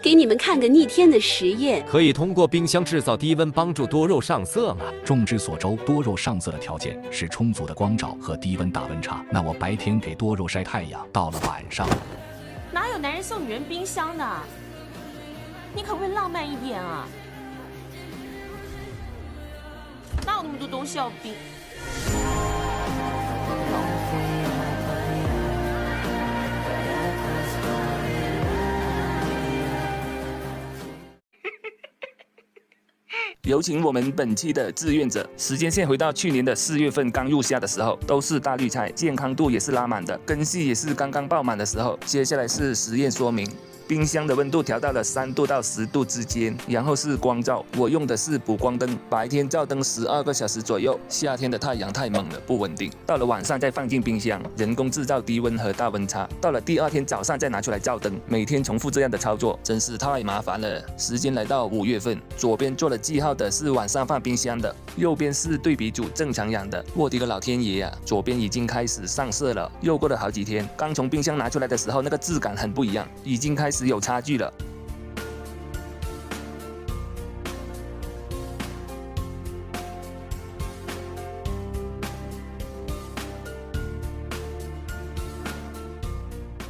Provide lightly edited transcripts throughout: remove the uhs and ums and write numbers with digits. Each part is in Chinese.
给你们看个逆天的实验。可以通过冰箱制造低温，帮助多肉上色吗？众之所周，多肉上色的条件是充足的光照和低温大温差。那我白天给多肉晒太阳，到了晚上，哪有男人送女人冰箱的？你可不可以浪漫一点啊？哪有那么多东西要冰？有请我们本期的志愿者。时间线回到去年的4月份刚入夏的时候，都是大绿菜，健康度也是拉满的，根系也是刚刚爆满的时候。接下来是实验说明。冰箱的温度调到了3度到10度之间，然后是光照，我用的是补光灯，白天照灯12个小时左右。夏天的太阳太猛了，不稳定，到了晚上再放进冰箱，人工制造低温和大温差。到了第2天早上再拿出来照灯，每天重复这样的操作，真是太麻烦了。时间来到5月份，左边做了记号的是晚上放冰箱的，右边是对比组正常养的。我的个老天爷啊，左边已经开始上色了。又过了好几天，刚从冰箱拿出来的时候，那个质感很不一样，已经开始有差距了。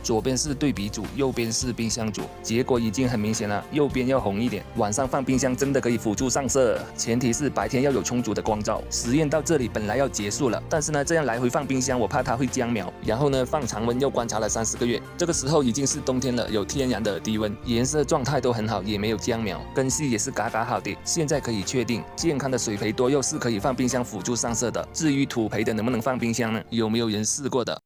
左边是对比组，右边是冰箱组，结果已经很明显了，右边要红一点。晚上放冰箱真的可以辅助上色，前提是白天要有充足的光照。实验到这里本来要结束了，但是呢，这样来回放冰箱，我怕它会僵苗。然后呢，放常温又观察了30个月，这个时候已经是冬天了，有天然的低温，颜色状态都很好，也没有僵苗，根系也是嘎嘎好的。现在可以确定，健康的水培多肉是可以放冰箱辅助上色的。至于土培的能不能放冰箱呢？有没有人试过的？